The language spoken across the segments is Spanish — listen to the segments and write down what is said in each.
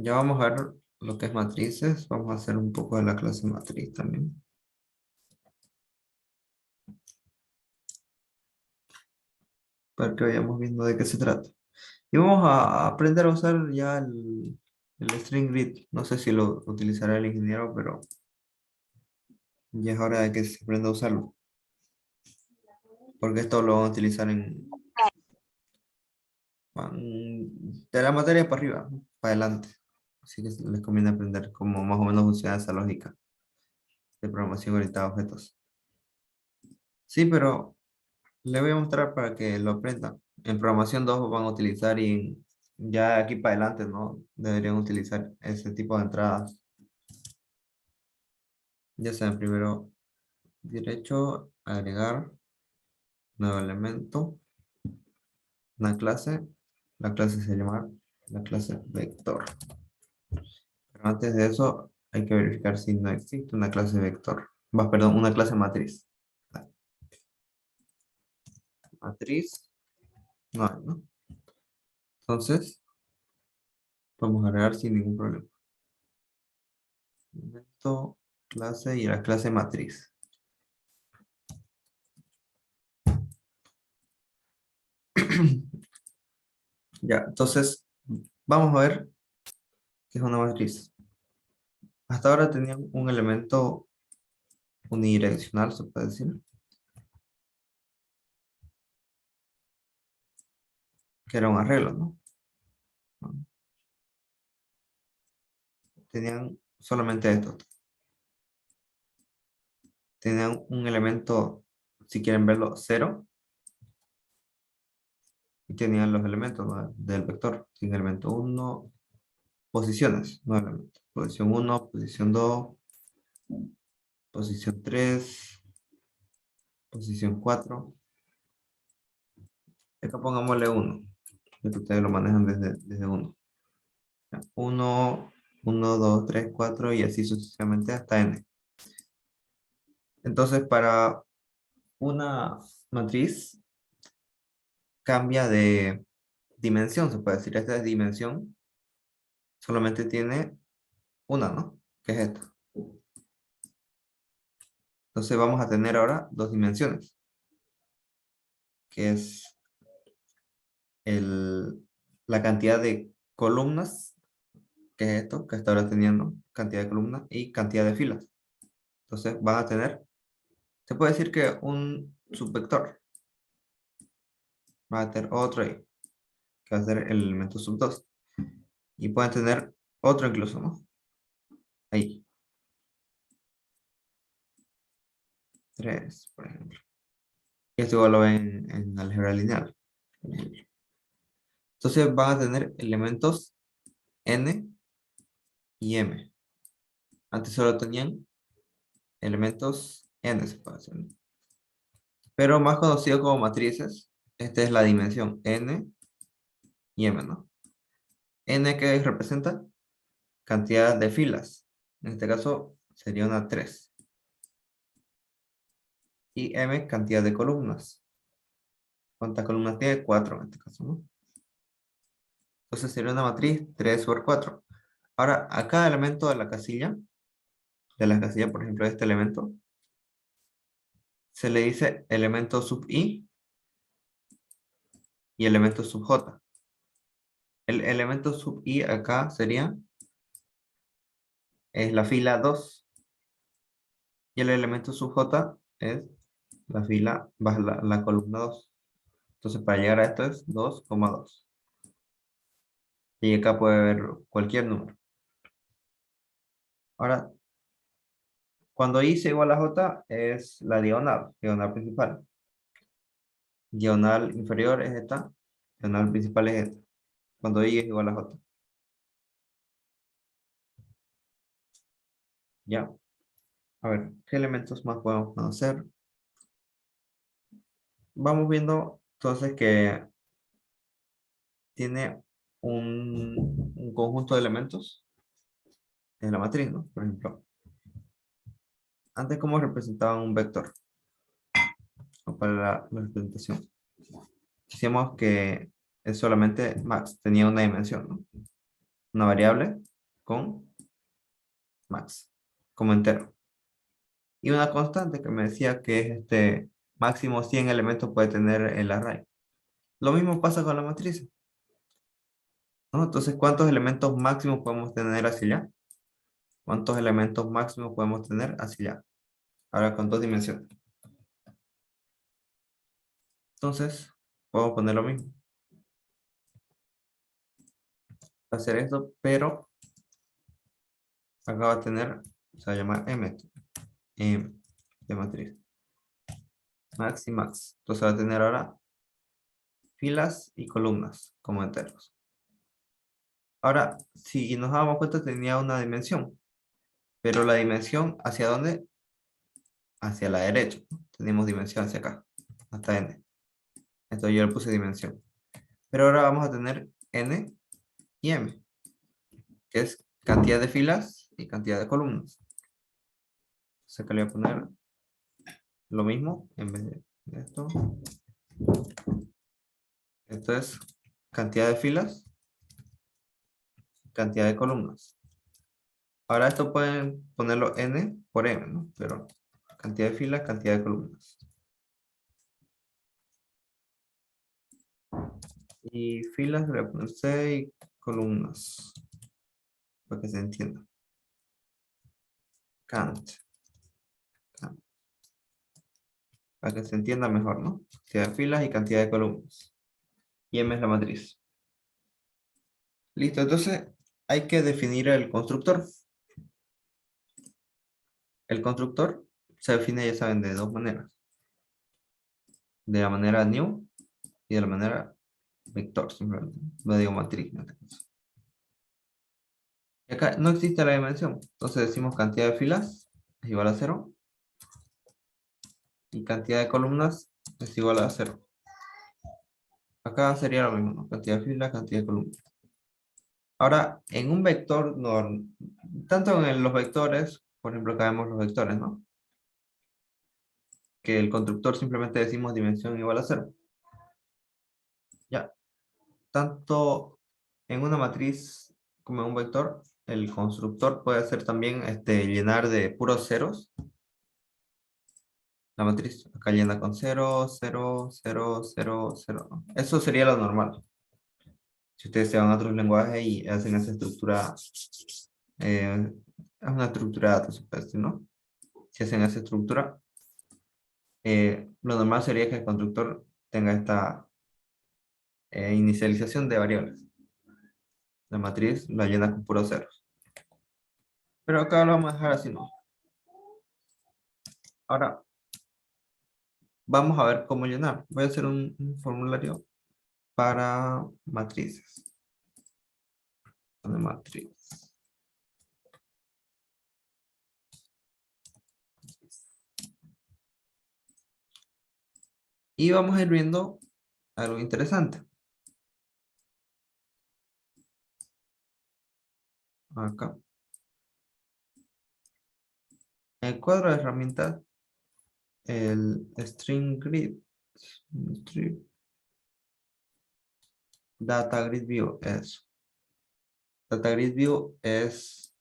Ya vamos a ver lo que es matrices. Vamos a hacer un poco de la clase matriz también. Para que vayamos viendo de qué se trata. Y vamos a aprender a usar ya el string grid. No sé si lo utilizará el ingeniero, pero ya es hora de que se aprenda a usarlo. Porque esto lo van a utilizar de la materia para arriba, ¿no? Para adelante. Así que les conviene aprender cómo más o menos funciona esa lógica de programación orientada a objetos. Sí, pero le voy a mostrar para que lo aprendan. En programación 2 van a utilizar y ya aquí para adelante, ¿no? Deberían utilizar ese tipo de entradas. Ya saben, primero derecho, agregar nuevo elemento, una clase. La clase se llama la clase vector. Pero antes de eso hay que verificar si no existe una clase vector. Perdón, una clase matriz. Matriz, no hay, ¿no? Entonces, vamos a agregar sin ningún problema. Elemento, clase y la clase matriz. Ya, entonces, vamos a ver qué es una matriz. Hasta ahora tenían un elemento unidireccional, se puede decir, que era un arreglo, ¿no? Tenían solamente esto. Tenían un elemento, si quieren verlo, cero, y tenían los elementos, ¿no? Del vector. Tiene elemento uno, posiciones, no elementos. Posición uno, posición 2, posición 3, posición 4. Acá pongámosle uno, que ustedes lo manejan desde uno. Uno, 1, 2, 3, 4 y así sucesivamente hasta n. Entonces, para una matriz cambia de dimensión, se puede decir. Esta dimensión solamente tiene una, ¿no? Que es esta. Entonces vamos a tener ahora dos dimensiones, que es la cantidad de columnas, que es esto, que hasta ahora teniendo cantidad de columnas y cantidad de filas. Entonces van a tener, se puede decir que un subvector va a tener otro ahí, que va a ser el elemento sub 2. Y pueden tener otro incluso, ¿no? Ahí, 3 por ejemplo. Y esto igual lo ven en álgebra lineal, por ejemplo. Entonces van a tener elementos n y m. Antes solo tenían elementos n, se puede decir, ¿no? Pero más conocido como matrices, esta es la dimensión n y m, ¿no? N que representa cantidad de filas. En este caso sería una 3. Y m cantidad de columnas. ¿Cuántas columnas tiene? 4 en este caso, ¿no? Entonces sería una matriz 3 por 4. Ahora, a cada elemento de la casilla, por ejemplo, de este elemento, se le dice elemento sub i y elemento sub j. El elemento sub i acá es la fila 2 y el elemento sub j es la fila baja la columna 2. Entonces, para llegar a esto es 2,2. Y acá puede haber cualquier número. Ahora, cuando i es igual a j es la diagonal principal. Diagonal inferior es esta, diagonal principal es esta. Cuando i es igual a j. ¿Ya? A ver, ¿qué elementos más podemos conocer? Vamos viendo entonces que tiene un conjunto de elementos en la matriz, ¿no? Por ejemplo, antes cómo representaban un vector o para la representación. Decíamos que es solamente max, tenía una dimensión, ¿no? una variable con max, como entero. Y una constante que me decía que es máximo 100 elementos puede tener el array. Lo mismo pasa con la matriz, ¿no? Entonces, ¿cuántos elementos máximos podemos tener hacia allá? ¿Cuántos elementos máximos podemos tener hacia allá? Ahora con dos dimensiones. Entonces, podemos poner lo mismo. Hacer esto, pero acá va a tener, se va a llamar M de matriz. Max y max. Entonces va a tener ahora filas y columnas como enteros. Ahora, si nos damos cuenta, tenía una dimensión. Pero la dimensión, ¿hacia dónde? Hacia la derecha, ¿no? Tenemos dimensión hacia acá, hasta n. Entonces yo le puse dimensión. Pero ahora vamos a tener n y m, que es cantidad de filas y cantidad de columnas. Entonces acá le voy a poner lo mismo en vez de esto. Esto es cantidad de filas, cantidad de columnas. Ahora esto pueden ponerlo n por m, ¿no? Pero cantidad de filas, cantidad de columnas. Y filas le voy a poner 6 columnas, para que se entienda. Cant. Para que se entienda mejor, ¿no? Cantidad de filas y cantidad de columnas. Y M es la matriz. Listo, entonces hay que definir el constructor. El constructor se define, ya saben, de dos maneras. De la manera new y de la manera vector, simplemente. No digo matriz. No. Y acá no existe la dimensión. Entonces decimos cantidad de filas es igual a 0. Y cantidad de columnas es igual a 0. Acá sería lo mismo, ¿no? Cantidad de filas, cantidad de columnas. Ahora, en un vector, tanto en los vectores, por ejemplo, acá vemos los vectores, ¿no? Que el constructor simplemente decimos dimensión igual a 0. Ya, tanto en una matriz como en un vector, el constructor puede hacer también llenar de puros ceros. La matriz acá llena con 0, 0, 0, 0, 0. Eso sería lo normal. Si ustedes se van a otros lenguajes y hacen esa estructura, es una estructura de datos, ¿no? Si hacen esa estructura, lo normal sería que el constructor tenga esta inicialización de variables. La matriz la llena con puros ceros. Pero acá lo vamos a dejar así, ¿no? Ahora, vamos a ver cómo llenar. Voy a hacer un formulario para matrices. Una matriz. Y vamos a ir viendo algo interesante. Acá. En el cuadro de herramientas, el string grid, data grid view es. Data grid view es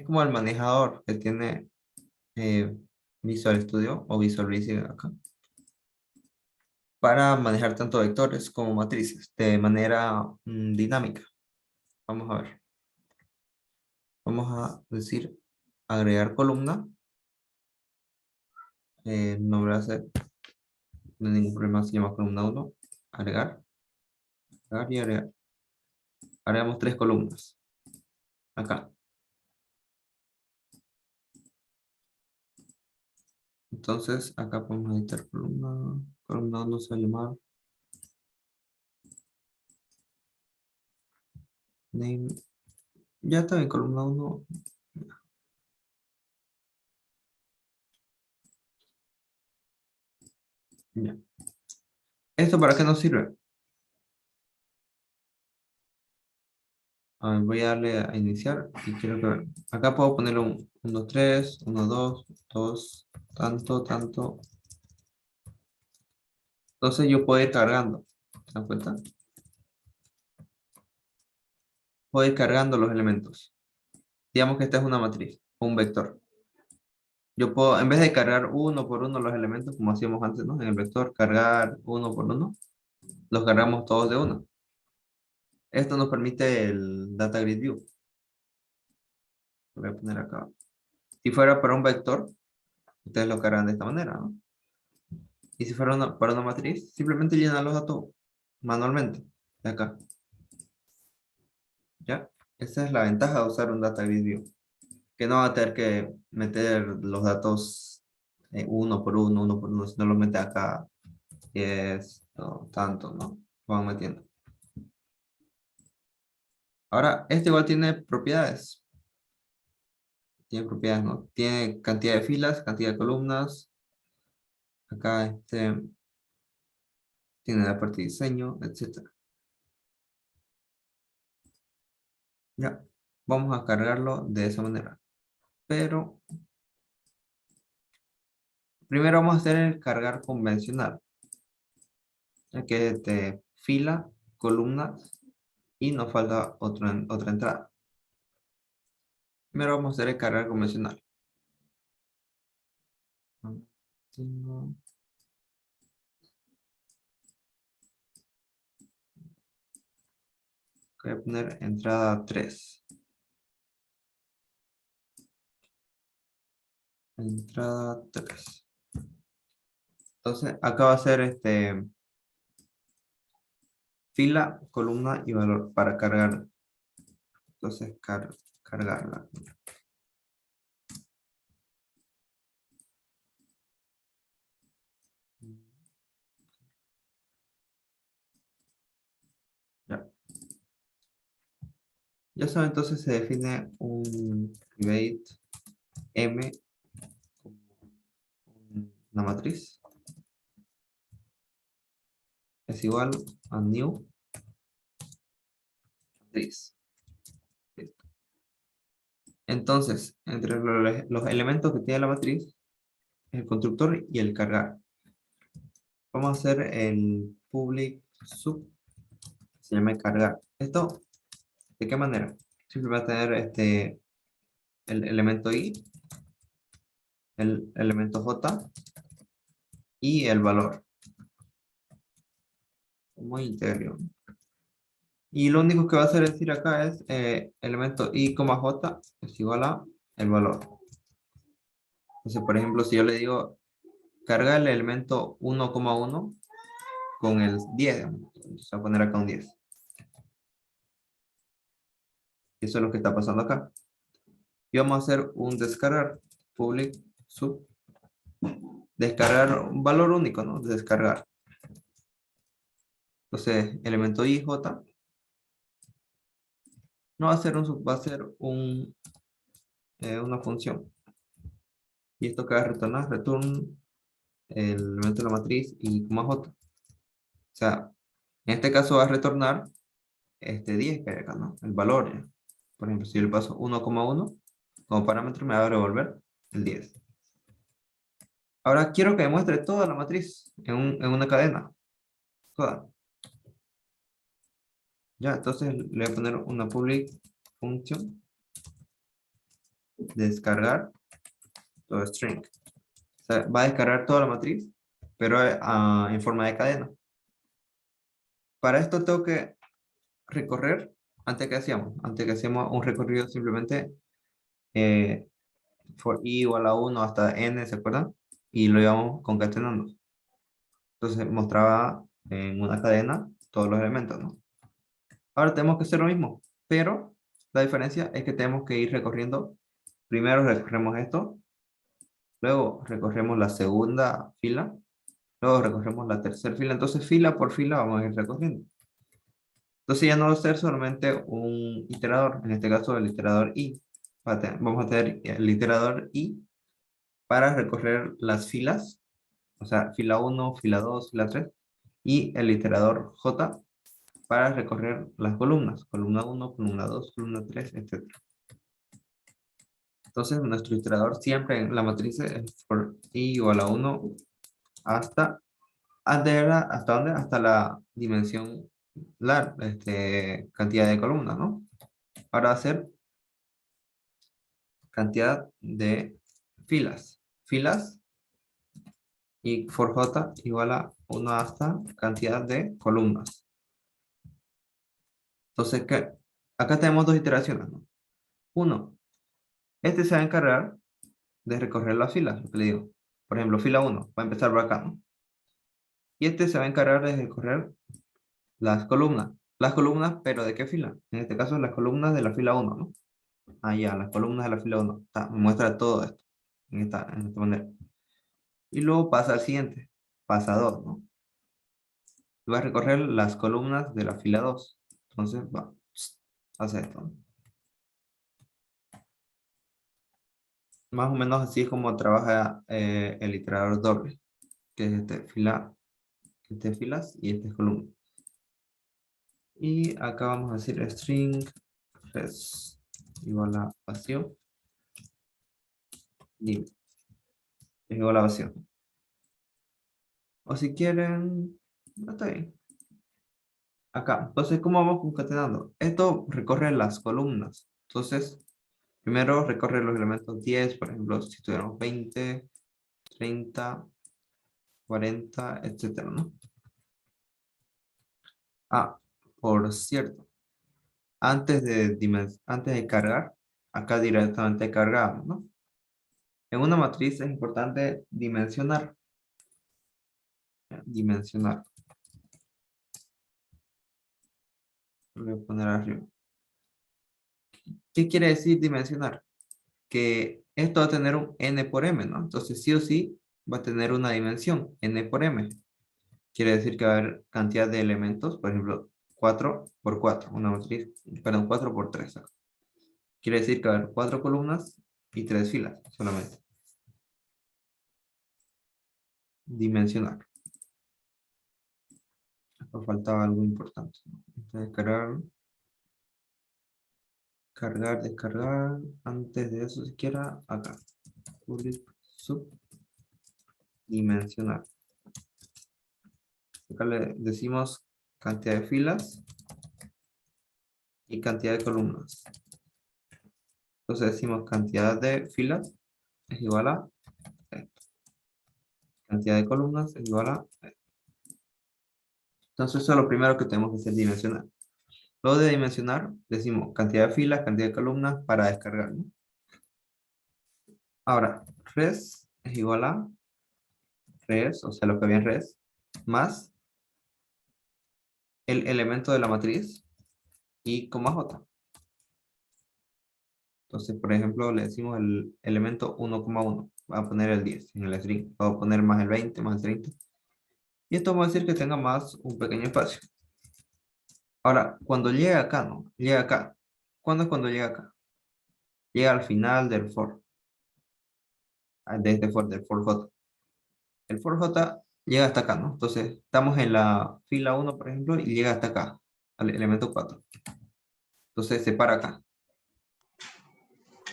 como el manejador que tiene Visual Studio o Visual Basic acá, para manejar tanto vectores como matrices de manera dinámica. Vamos a ver. Vamos a decir agregar columna. Nombre va a ser, no hay ningún problema, se llama columna 1. Agregar, agregar y agregar. Agregamos 3 columnas. Acá. Entonces, acá podemos editar columna. Columna 1 se va a llamar name. Ya está en columna 1. Ya. ¿Esto para qué nos sirve? A ver, voy a darle a iniciar y quiero que acá puedo poner un 1, 3, 1, 2, 2, tanto, tanto. Entonces yo puedo ir cargando. ¿Se dan cuenta? Puedo ir cargando los elementos. Digamos que esta es una matriz, o un vector. Yo puedo, en vez de cargar uno por uno los elementos, como hacíamos antes, ¿no? En el vector, cargar uno por uno, los cargamos todos de uno. Esto nos permite el Data Grid View. Lo voy a poner acá. Si fuera para un vector, ustedes lo cargan de esta manera, ¿no? Y si fuera para una matriz, simplemente llenan los datos manualmente, de acá. ¿Ya? Esa es la ventaja de usar un Data Grid View. Que no va a tener que meter los datos uno por uno, si no lo mete acá, y es tanto, ¿no? Lo van metiendo. Ahora, este igual tiene propiedades. Tiene propiedades, ¿no? Tiene cantidad de filas, cantidad de columnas. Acá tiene la parte de diseño, etc. Ya, vamos a cargarlo de esa manera. Pero primero vamos a hacer el cargar convencional. Que es de fila, columnas y nos falta otra entrada. Primero vamos a hacer el cargar convencional. Voy a poner entrada 3. Entrada 3. Entonces, acá va a ser fila, columna y valor para cargar. Entonces, cargarla. Ya. Ya saben, entonces se define un private M como una matriz. Es igual a new matriz. Listo. Entonces, entre los elementos que tiene la matriz, el constructor y el cargar. Vamos a hacer el public sub, se llama cargar. Esto, ¿de qué manera? Simplemente va a tener el elemento i, el elemento j y el valor. Muy integro. Y lo único que va a hacer decir acá es elemento i, j es igual a el valor. Entonces, por ejemplo, si yo le digo carga el elemento 1,1 con el 10, entonces voy a poner acá un 10. Eso es lo que está pasando acá. Y vamos a hacer un descargar, public sub, descargar un valor único, ¿no? Descargar. Entonces, elemento i, j, no va a ser un sub, va a ser una función. Y esto que va a retornar, return el elemento de la matriz y j. O sea, en este caso va a retornar este 10 que hay acá, ¿no? El valor. Por ejemplo, si yo le paso 1,1 como parámetro, me va a devolver el 10. Ahora quiero que demuestre toda la matriz en una cadena. Toda. Ya, entonces le voy a poner una public function descargar todo string. O sea, va a descargar toda la matriz, pero en forma de cadena. Para esto tengo que recorrer, antes que hacíamos un recorrido simplemente for i igual a 1 hasta n, ¿se acuerdan? Y lo íbamos concatenando. Entonces mostraba en una cadena todos los elementos, ¿no? Ahora tenemos que hacer lo mismo, pero la diferencia es que tenemos que ir recorriendo. Primero recorremos esto, luego recorremos la segunda fila, luego recorremos la tercera fila. Entonces fila por fila vamos a ir recorriendo. Entonces ya no va a ser solamente un iterador, en este caso el iterador i. Vamos a tener el iterador i para recorrer las filas, o sea, fila 1, fila 2, fila 3, y el iterador j para recorrer las columnas, columna 1, columna 2, columna 3, etc. Entonces, nuestro iterador siempre en la matriz es for i igual a 1 hasta, ¿hasta dónde? Hasta la dimensión, la cantidad de columnas, ¿no? Ahora va a ser cantidad de filas. Filas y for j igual a 1 hasta cantidad de columnas. Entonces, ¿qué? Acá tenemos dos iteraciones, ¿no? Uno, este se va a encargar de recorrer las filas, lo que le digo. Por ejemplo, fila 1, va a empezar por acá, ¿no? Y este se va a encargar de recorrer las columnas. Las columnas, pero ¿de qué fila? En este caso, las columnas de la fila 1, ¿no? Ah, ya, las columnas de la fila 1. Me muestra todo esto en esta manera. Y luego pasa al siguiente, pasa a 2, ¿no? Va a recorrer las columnas de la fila 2. Entonces, va, hace esto, ¿no? Más o menos así es como trabaja el iterador doble, que es este filas y este es columna. Y acá vamos a decir string res igual a vacío, lim, es igual a vacío. O si quieren, no está bien. Acá, entonces, ¿cómo vamos concatenando? Esto recorre las columnas. Entonces, primero recorre los elementos 10, por ejemplo, si tuviéramos 20, 30, 40, etcétera, ¿no? Ah, por cierto, antes de cargar, acá directamente cargamos, ¿no? En una matriz es importante dimensionar. Dimensionar. Lo voy a poner arriba. ¿Qué quiere decir dimensionar? Que esto va a tener un n por m, ¿no? Entonces sí o sí va a tener una dimensión, n por m. Quiere decir que va a haber cantidad de elementos, por ejemplo, 4 por 4, una matriz, perdón, 4 por 3. Quiere decir que va a haber 4 columnas y 3 filas solamente. Dimensionar. Nos faltaba algo importante, ¿no? Entonces, cargar, descargar. Antes de eso, siquiera acá. Public sub dimensionar. Acá le decimos cantidad de filas y cantidad de columnas. Entonces decimos cantidad de filas es igual a esto. Cantidad de columnas es igual a esto. Entonces eso es lo primero que tenemos que hacer, dimensionar. Luego de dimensionar, decimos cantidad de filas, cantidad de columnas para descargar, ¿no? Ahora, res es igual a res, o sea, lo que había en res, más el elemento de la matriz y coma j. Entonces, por ejemplo, le decimos el elemento 1,1. Va a poner el 10 en el string. Va a poner más el 20, más el 30. Y esto va a decir que tenga más un pequeño espacio. Ahora, cuando llega acá, ¿no? Llega acá. ¿Cuándo es cuando llega acá? Llega al final del for. De este for, del for j. El for j llega hasta acá, ¿no? Entonces, estamos en la fila 1, por ejemplo, y llega hasta acá, al elemento 4. Entonces, se para acá.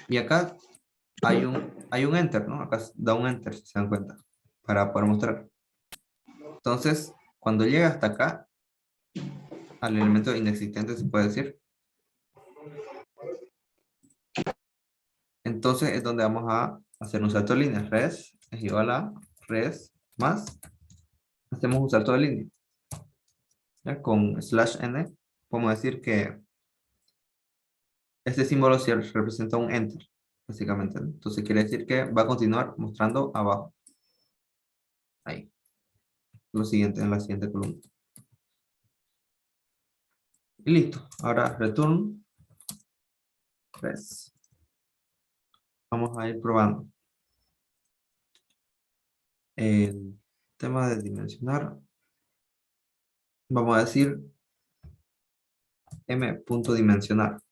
Y acá hay un enter, ¿no? Acá da un enter, si se dan cuenta, para poder mostrar. Entonces, cuando llega hasta acá, al elemento inexistente se puede decir, entonces es donde vamos a hacer un salto de línea. Res es igual a res más, hacemos un salto de línea. ¿Ya? Con /n podemos decir que este símbolo sí representa un enter, básicamente, ¿no? Entonces quiere decir que va a continuar mostrando abajo. Ahí. Lo siguiente, en la siguiente columna. Y listo. Ahora return res. Vamos a ir probando. El tema de dimensionar. Vamos a decir m.dimensionar.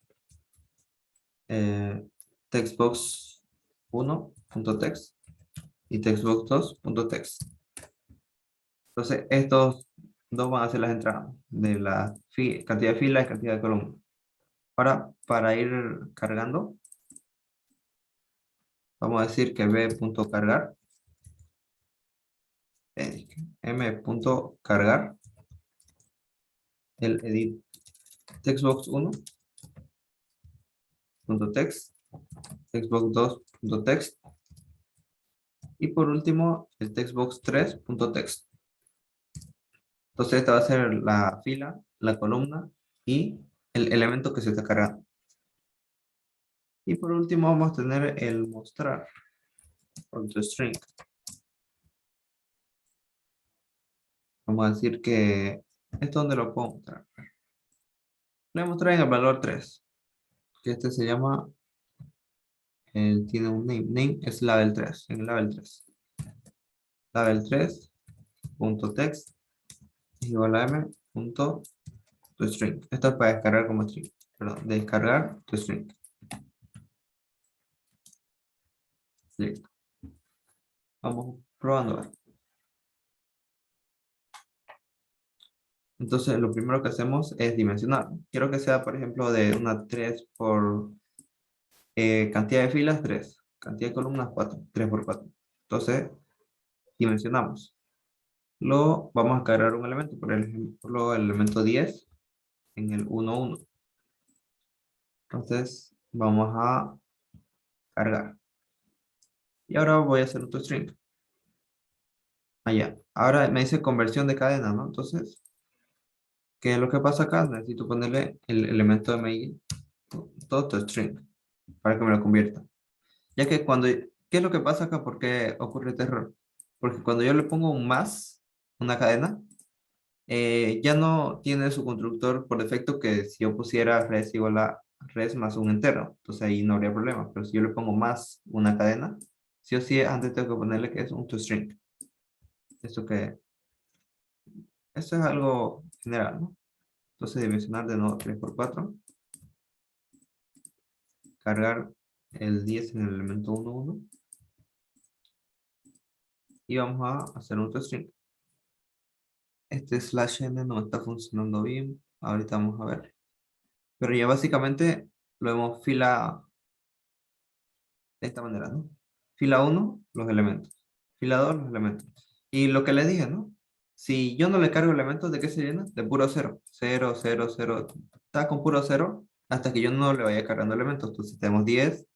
Textbox 1.text y textbox 2.text. Entonces, estos dos van a ser las entradas de la cantidad de filas y cantidad de columnas. Ahora, para ir cargando, vamos a decir que b.cargar, m.cargar, el edit textbox 1 textbox2.text, textbox2.text, y por último el textbox3.text. Entonces esta va a ser la fila, la columna y el elemento que se está cargando. Y por último vamos a tener el mostrar .string. Vamos a decir que esto donde lo puedo mostrar. Lo voy a mostrar en el valor 3, que este se llama, tiene un name es level 3, en el level 3. Level 3.text es igual a m.toString. Esto es para descargar como string. Perdón, descargar toString. Listo. Vamos probando. Entonces, lo primero que hacemos es dimensionar. Quiero que sea, por ejemplo, de una 3 por cantidad de filas, 3. Cantidad de columnas, 4. 3 por 4. Entonces, dimensionamos. Luego vamos a cargar un elemento, por ejemplo, el elemento 10 en el 1, 1. Entonces, vamos a cargar. Y ahora voy a hacer otro string. Allá. Ahora me dice conversión de cadena, ¿no? Entonces, ¿qué es lo que pasa acá? Necesito ponerle el elemento de main, todo string, para que me lo convierta. Ya que ¿qué es lo que pasa acá? ¿Por qué ocurre este error? Porque cuando yo le pongo un más, una cadena, ya no tiene su constructor por defecto, que si yo pusiera res igual a res más un entero, entonces ahí no habría problema. Pero si yo le pongo más una cadena, sí o sí antes tengo que ponerle que es un toString. Esto es algo general, ¿no? Entonces dimensionar de nuevo 3 por 4, cargar el 10 en el elemento 1, 1, y vamos a hacer un toString. Este slash n no está funcionando bien. Ahorita vamos a ver. Pero ya básicamente lo hemos fila de esta manera, ¿no? Fila 1, los elementos. Fila 2, los elementos. Y lo que les dije, ¿no? Si yo no le cargo elementos, ¿de qué se llena? De puro cero. 0, 0, 0. Está con puro cero hasta que yo no le vaya cargando elementos. Entonces tenemos 10.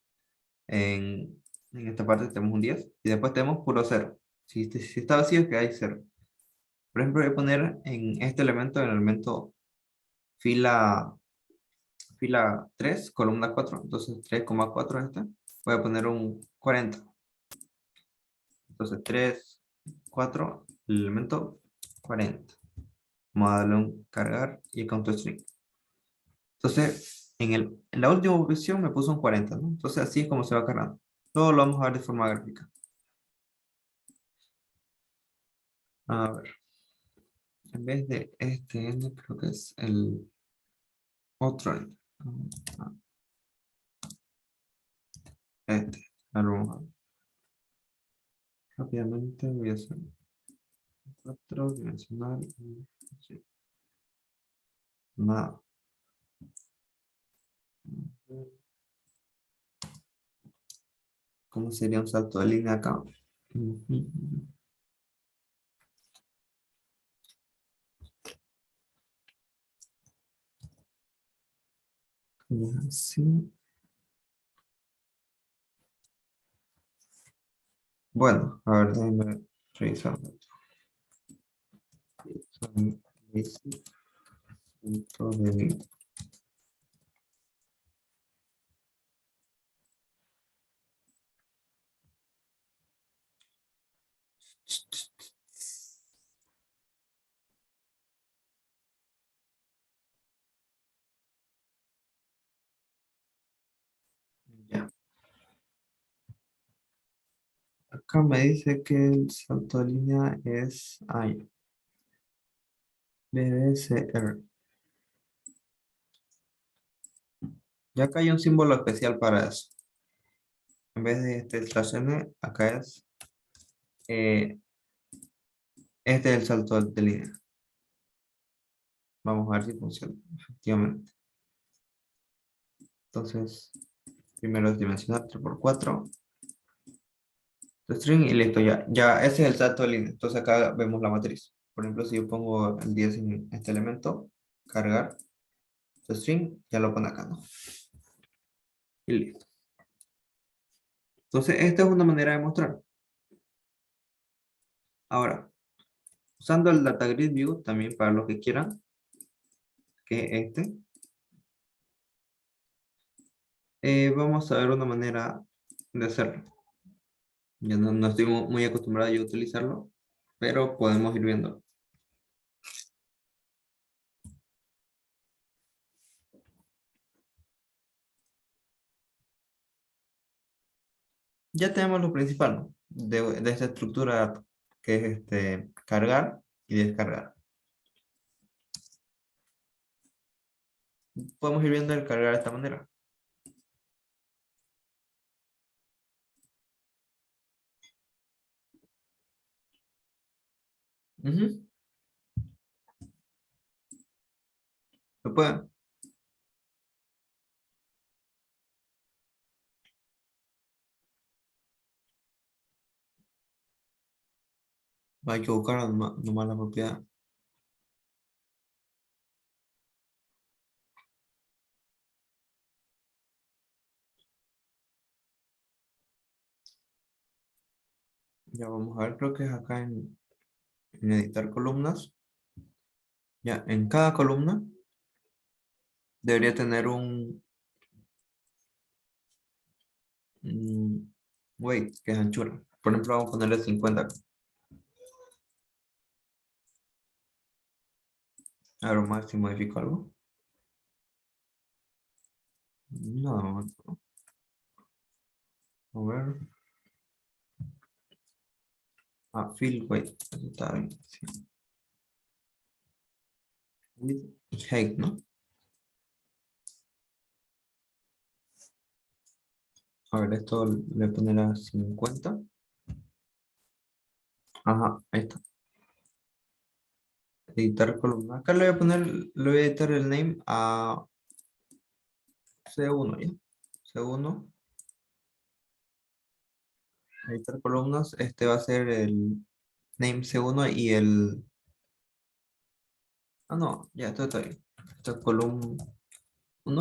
En esta parte tenemos un 10. Y después tenemos puro cero. Si está vacío es que hay cero. Por ejemplo, voy a poner en este elemento, en el elemento fila 3, columna 4, entonces 3,4 es este. Voy a poner un 40. Entonces 3, 4, el elemento 40. Vamos a darle un cargar y count string. Entonces, en la última posición me puso un 40, ¿no? Entonces así es como se va cargando. Todo lo vamos a ver de forma gráfica. A ver. En vez de este n, creo que es el otro n. Ah, este. Ahora vamos a ver. Rápidamente voy a hacer 4 dimensional. Sí. Nada. ¿Cómo sería un salto de línea acá? Ujú. Así. Bueno, a ver, déjenme revisar. Son basic punto de línea. Ya. Acá me dice que el salto de línea es BDSR. Ya acá hay un símbolo especial para eso. En vez de este slash n, acá es este es el salto de línea. Vamos a ver si funciona, efectivamente. Entonces, primero es dimensionar 3 por 4. String y listo, ya ese es el salto de línea. Entonces acá vemos la matriz. Por ejemplo, si yo pongo el 10 en este elemento, cargar string, ya lo pone acá, ¿no? Y listo. Entonces, esta es una manera de mostrar. Ahora, usando el Data Grid View, también para los que quieran, que es este, vamos a ver una manera de hacerlo. Yo no estoy muy acostumbrado yo a utilizarlo, pero podemos ir viendo. Ya tenemos lo principal, ¿no? De esta estructura que es cargar y descargar. Podemos ir viendo el cargar de esta manera. Ujú. ¿Lo pueden? Hay que buscar nomás la propiedad. Ya vamos a ver, creo que es acá en editar columnas. Ya, en cada columna debería tener un weight, que es anchura. Por ejemplo, vamos a ponerle 50. A ver, más si modifico algo. No, no. A ver. Ah, fill weight. Eso está bien. Sí. Width y height, ¿no? A ver, esto le ponerá 50. Ajá, ahí está. Editar columna. Acá le voy a editar el name a C1, ¿ya? C1. Editar columnas. Este va a ser el name C1 y el... Ah, no, ya, esto está bien. Esto es column 1.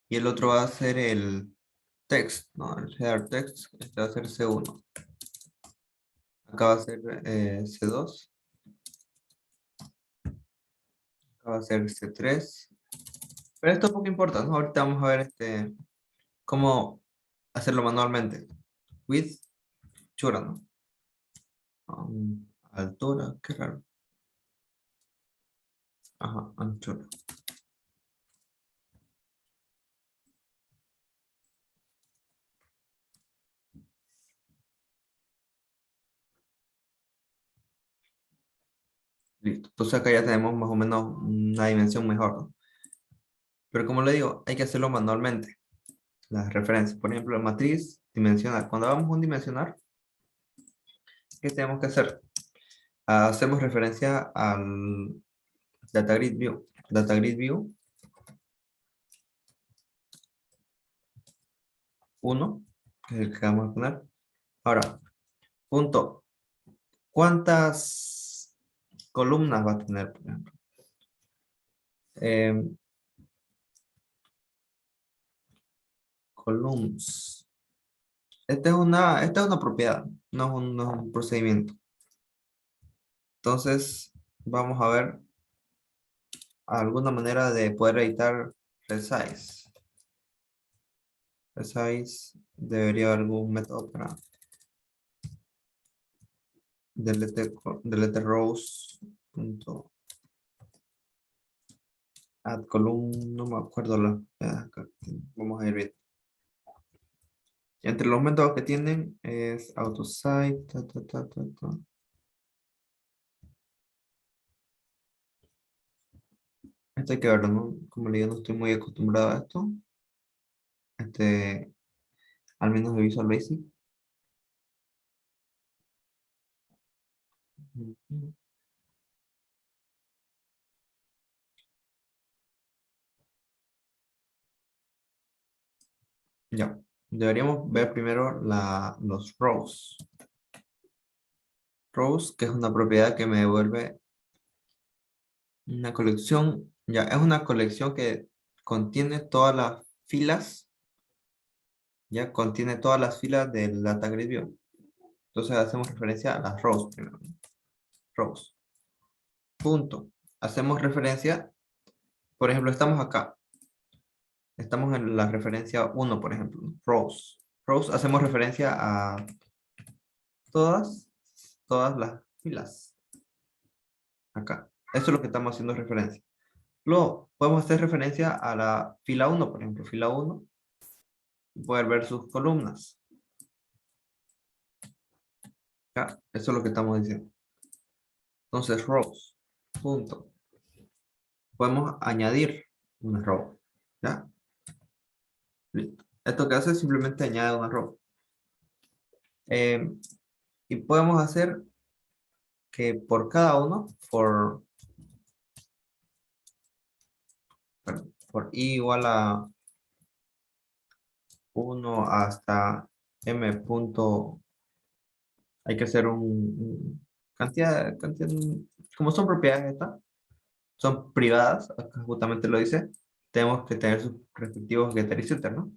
Y el otro va a ser el text, ¿no? El header text. Este va a ser C1. Acá va a ser C2. Acá va a ser C3. Pero esto poco importa, ¿no? Ahorita vamos a ver cómo hacerlo manualmente. Width, chura, ¿no? Altura, qué raro. Ajá, anchura. Listo. Entonces acá ya tenemos más o menos una dimensión mejor, ¿no? Pero como le digo, hay que hacerlo manualmente. Las referencias, por ejemplo, la matriz dimensional. Cuando vamos a un dimensionar, ¿qué tenemos que hacer? Hacemos referencia al Data Grid View. Data Grid View 1, que es el que vamos a poner. Ahora, punto. ¿Cuántas columnas va a tener, por ejemplo? Em, columns. Esta es una propiedad, no es un procedimiento. Entonces, vamos a ver alguna manera de poder editar resize. Resize, debería haber algún método para delete rows. Add column, no me acuerdo acá, vamos a ir viendo. Entre los métodos que tienen es autosite, ta. Esto hay que verlo, ¿no? Como le digo, no estoy muy acostumbrado a esto. Este, al menos de Visual Basic. Ujú. Ya. Deberíamos ver primero los rows. Rows, que es una propiedad que me devuelve una colección. Ya, es una colección que contiene todas las filas, ya contiene todas las filas del data grid view. Entonces hacemos referencia a las rows primero. Rows. Punto. Hacemos referencia, por ejemplo, estamos acá. Estamos en la referencia 1, por ejemplo. Rows. Rows hacemos referencia a todas las filas. Acá. Eso es lo que estamos haciendo referencia. Luego, podemos hacer referencia a la fila 1, por ejemplo. Fila 1. Y poder ver sus columnas. Ya, eso es lo que estamos diciendo. Entonces, rows. Punto. Podemos añadir una row. ¿Ya? Listo. Esto que hace es simplemente añade una row. Y podemos hacer que por cada uno, for i igual a 1 hasta m punto, hay que hacer cantidad, como son propiedades estas, son privadas, acá justamente lo dice, tenemos que tener sus respectivos getter y setter, ¿no?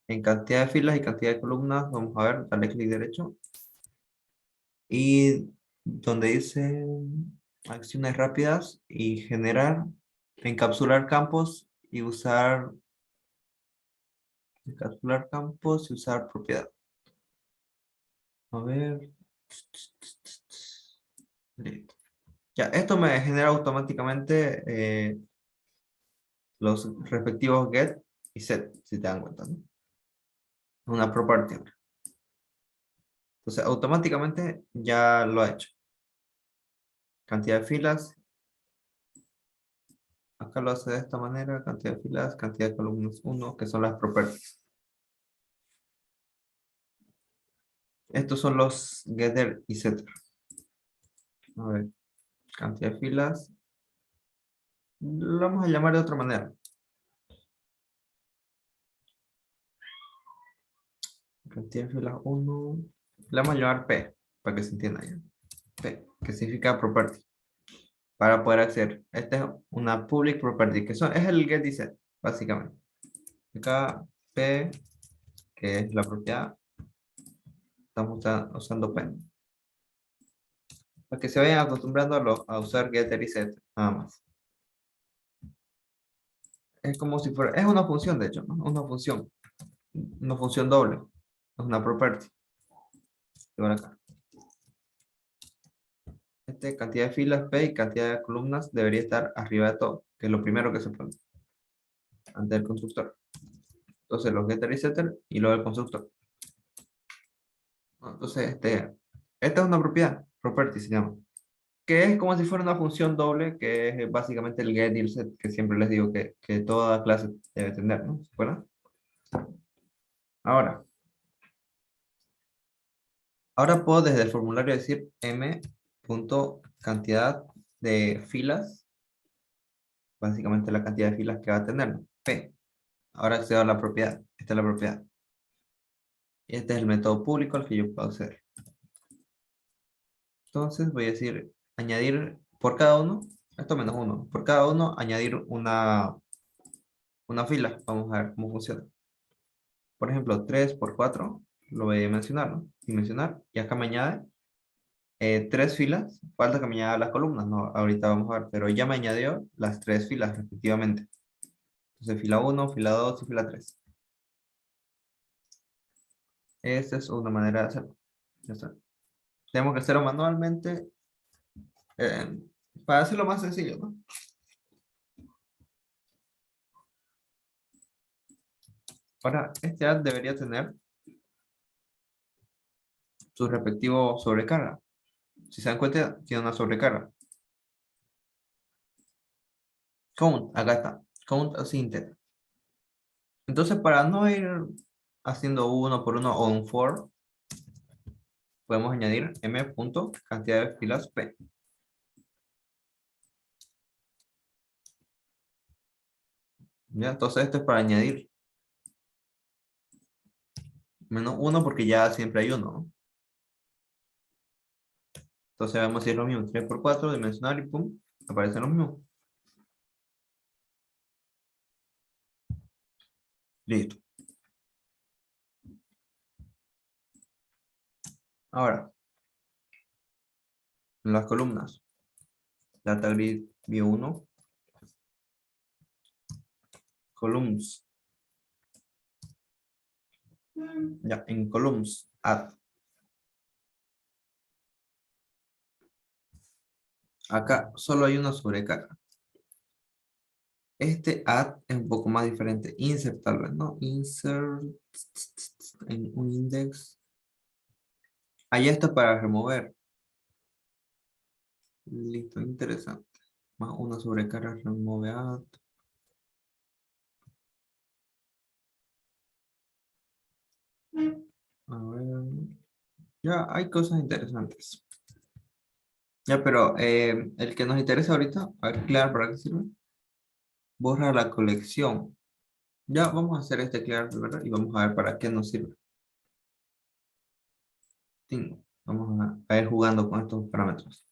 En cantidad de filas y cantidad de columnas, vamos a ver, darle clic derecho. Y donde dice acciones rápidas y generar, encapsular campos y usar propiedad. A ver. Listo. Ya, esto me genera automáticamente los respectivos get y set, si te dan cuenta, ¿no? Una property. Entonces, automáticamente ya lo ha hecho. Cantidad de filas. Acá lo hace de esta manera. Cantidad de filas, cantidad de columnas 1, que son las properties. Estos son los getter y setter. A ver, cantidad de filas. Lo vamos a llamar de otra manera. Cantidad de filas 1. Le vamos a llamar P, para que se entienda ya. P, que significa property. Para poder acceder. Esta es una public property, que es el get y set, básicamente. Acá P, que es la propiedad. Estamos usando P. Para que se vayan acostumbrando a usar getter y set, nada más. Es como si fuera, es una función de hecho, ¿no? Una función doble. Es una property. Y ahora acá. Cantidad de filas P y cantidad de columnas debería estar arriba de todo, que es lo primero que se pone antes del constructor. Entonces los getter y setter y luego el constructor. Entonces, esta es una propiedad, property se llama, que es como si fuera una función doble, que es básicamente el get y el set, que siempre les digo que toda clase debe tener, ¿no? ¿Se acuerdan? Ahora, puedo desde el formulario decir m.cantidad de filas, básicamente la cantidad de filas que va a tener, ¿no? P. Ahora accedo a la propiedad, esta es la propiedad. Y este es el método público al que yo puedo acceder. Entonces voy a decir añadir por cada uno, esto menos uno, por cada uno añadir una fila. Vamos a ver cómo funciona. Por ejemplo, 3 por 4 lo voy a mencionar, ¿no? Dimensionar. Y acá me añade 3 filas. Falta que me añada las columnas, ¿no? Ahorita vamos a ver, pero ya me añadió las 3 filas respectivamente. Entonces, fila 1, fila 2 y fila 3. Esta es una manera de hacerlo. Ya está. Tenemos que hacerlo manualmente eh, para hacerlo más sencillo, ¿no? Ahora, este ad debería tener su respectivo sobrecarga. Si se dan cuenta, tiene una sobrecarga. Count, acá está. Count as intent. Entonces, para no ir haciendo uno por uno o un for, podemos añadir m punto cantidad de filas p. ¿Ya? Entonces, esto es para añadir. Menos uno porque ya siempre hay uno, ¿no? Entonces, vamos a decir lo mismo. 3 por 4, dimensional y pum, aparece lo mismo. Listo. Ahora, las columnas. Data grid view 1. Columns. Ya, en columns, add. Acá solo hay una sobrecarga. Este add es un poco más diferente. Insert tal vez, ¿no? Insert en un index. Allá está para remover. Listo, interesante. Más una sobrecarga, remove add. A ver. Ya hay cosas interesantes. Ya, pero el que nos interesa ahorita, a ver, clear, ¿para qué sirve? Borra la colección. Ya, vamos a hacer este clear primero y vamos a ver para qué nos sirve. Vamos a ir jugando con estos parámetros.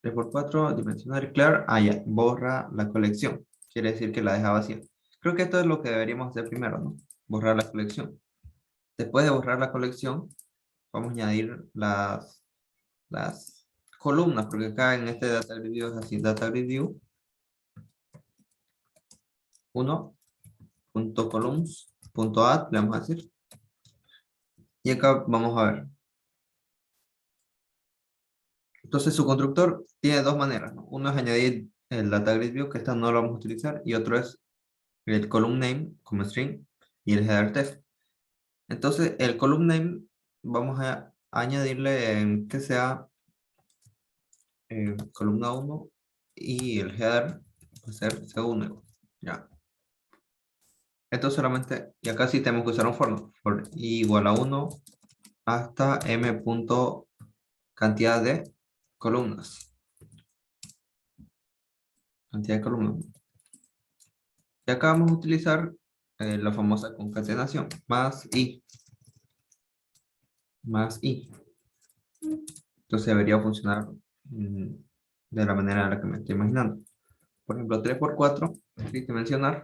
3×4, dimensional clear. Ah, ya, borra la colección. Quiere decir que la deja vacía. Creo que esto es lo que deberíamos hacer primero, ¿no? Borrar la colección. Después de borrar la colección, vamos a añadir las columnas, porque acá en este data grid view es así, data grid view 1.columns.add, le vamos a decir. Y acá vamos a ver. Entonces su constructor tiene dos maneras, ¿no? Uno es añadir el data grid view, que esta no lo vamos a utilizar, y otro es el column name como string y el header test. Entonces el column name vamos a añadirle que sea columna 1 y el header va a ser segundo. Ya. Esto solamente, y acá sí tenemos que usar un for, ¿no? For i igual a 1 hasta m punto cantidad de columnas. Cantidad de columnas. Y acá vamos a utilizar la famosa concatenación, más i. Más i. Entonces debería funcionar de la manera en la que me estoy imaginando. Por ejemplo, 3×4, tridimensional,